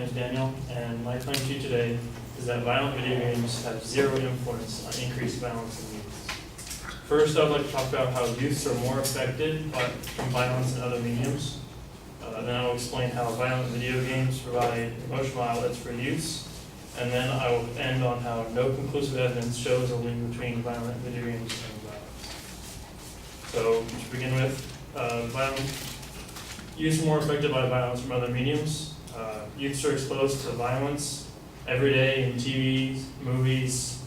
name is Daniel, and my claim to you today is that violent video games have zero influence on increased violence in youth. First, I'd like to talk about how youths are more affected from violence in other mediums. Then I will explain how violent video games provide emotional outlets for youths. And then I will end on how no conclusive evidence shows a link between violent video games and violence. So, to begin with, youths are more affected by violence from other mediums. Youths are exposed to violence every day in TV, movies,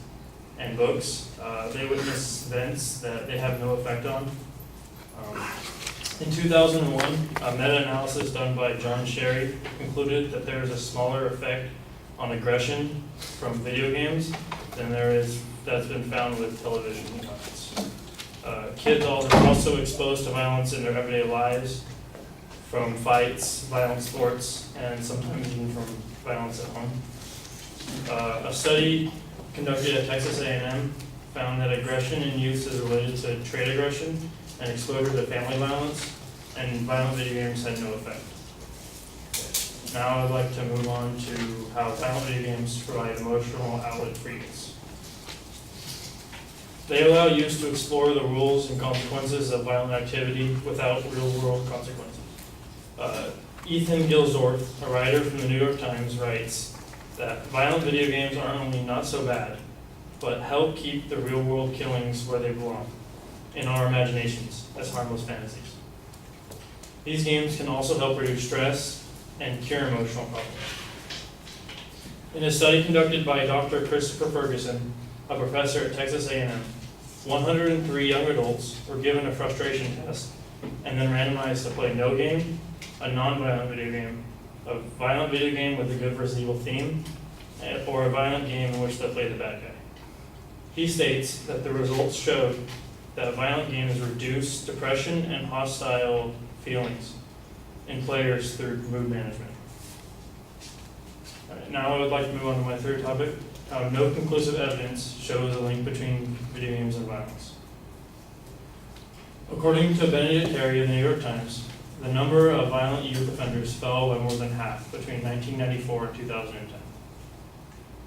and books. They witness events that they have no effect on. In 2001, a meta-analysis done by John Sherry concluded that there is a smaller effect on aggression from video games than there is that's been found with television violence. Kids are also exposed to violence in their everyday lives, from fights, violent sports, and sometimes even from violence at home. A study conducted at Texas A&M found that aggression in youth is related to trade aggression and exposure to family violence, and violent video games had no effect. Now I'd like to move on to how violent video games provide emotional outlet for youths. They allow youths to explore the rules and consequences of violent activity without real-world consequences. Ethan Gilsdorf, a writer from the New York Times, writes that violent video games aren't only not so bad, but help keep the real-world killings where they belong, in our imaginations, as harmless fantasies. These games can also help reduce stress and cure emotional problems. In a study conducted by Dr. Christopher Ferguson, a professor at Texas A&M, 103 young adults were given a frustration test and then randomized to play no game, a non-violent video game, a violent video game with a good versus evil theme, or a violent game in which they play the bad guy. He states that the results showed that violent games reduce depression and hostile feelings in players through mood management. All right, now I would like to move on to my third topic, how no conclusive evidence shows a link between video games and violence. According to Benedict Terry of the New York Times, the number of violent youth offenders fell by more than half between 1994 and 2010,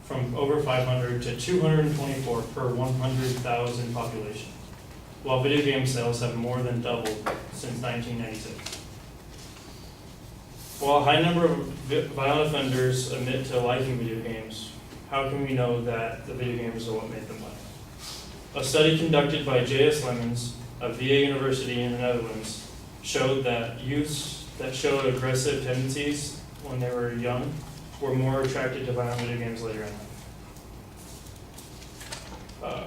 from over 500 to 224 per 100,000 population, while video game sales have more than doubled since 1996. While a high number of violent offenders admit to liking video games, how can we know that the video games are what made them violent? A study conducted by J.S. Lemons of VA University in the Netherlands showed that youths that showed aggressive tendencies when they were young were more attracted to violent video games later in life.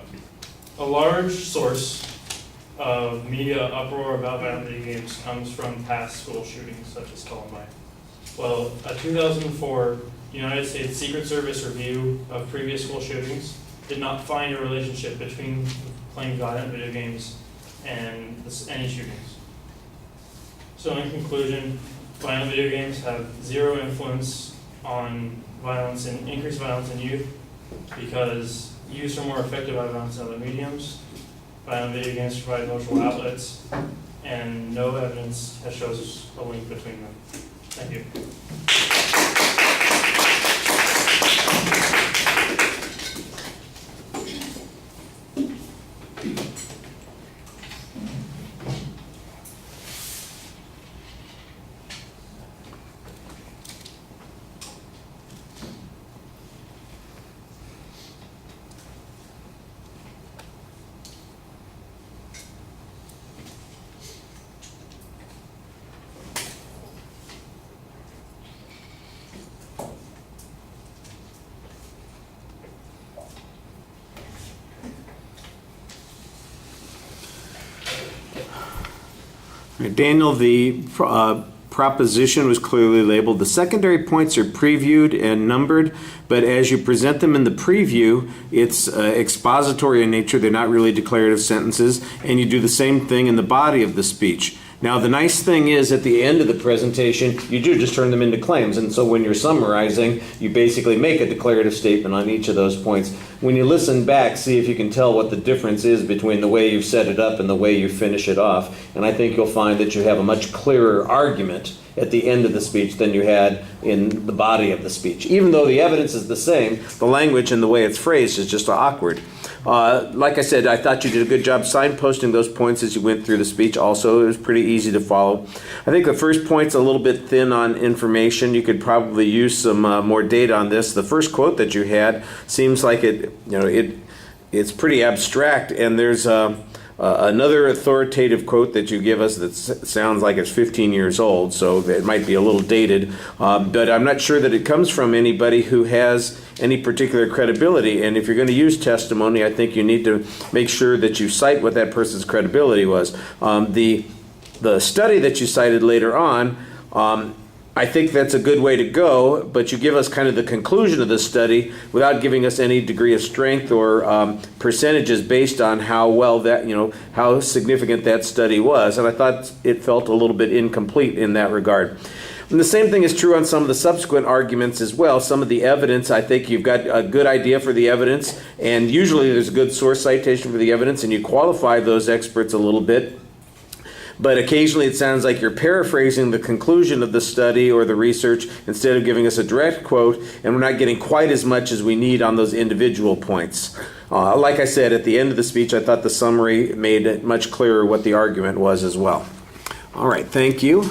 A large source of media uproar about violent video games comes from past school shootings, such as Columbine. Well, a 2004 United States Secret Service review of previous school shootings did not find a relationship between playing violent video games and any shootings. So in conclusion, violent video games have zero influence on violence and increased violence in youth because youths are more affected by violence in other mediums. Violent video games provide emotional outlets, and no evidence has shown us a link between them. Thank you. Daniel, the proposition was clearly labeled. The secondary points are previewed and numbered, but as you present them in the preview, it's expository in nature. They're not really declarative sentences, and you do the same thing in the body of the speech. Now, the nice thing is at the end of the presentation, you do just turn them into claims. And so when you're summarizing, you basically make a declarative statement on each of those points. When you listen back, see if you can tell what the difference is between the way you set it up and the way you finish it off. And I think you'll find that you have a much clearer argument at the end of the speech than you had in the body of the speech. Even though the evidence is the same, the language and the way it's phrased is just awkward. Like I said, I thought you did a good job signposting those points as you went through the speech. Also, it was pretty easy to follow. I think the first point's a little bit thin on information. You could probably use some more data on this. The first quote that you had seems like it's pretty abstract, and there's another authoritative quote that you give us that sounds like it's 15 years old, so it might be a little dated, but I'm not sure that it comes from anybody who has any particular credibility. And if you're going to use testimony, I think you need to make sure that you cite what that person's credibility was. The study that you cited later on, I think that's a good way to go, but you give us kind of the conclusion of the study without giving us any degree of strength or percentages based on how well that, how significant that study was. And I thought it felt a little bit incomplete in that regard. And the same thing is true on some of the subsequent arguments as well. Some of the evidence, I think you've got a good idea for the evidence, and usually there's a good source citation for the evidence, and you qualify those experts a little bit. But occasionally it sounds like you're paraphrasing the conclusion of the study or the research instead of giving us a direct quote, and we're not getting quite as much as we need on those individual points. Like I said, at the end of the speech, I thought the summary made it much clearer what the argument was as well. All right, thank you.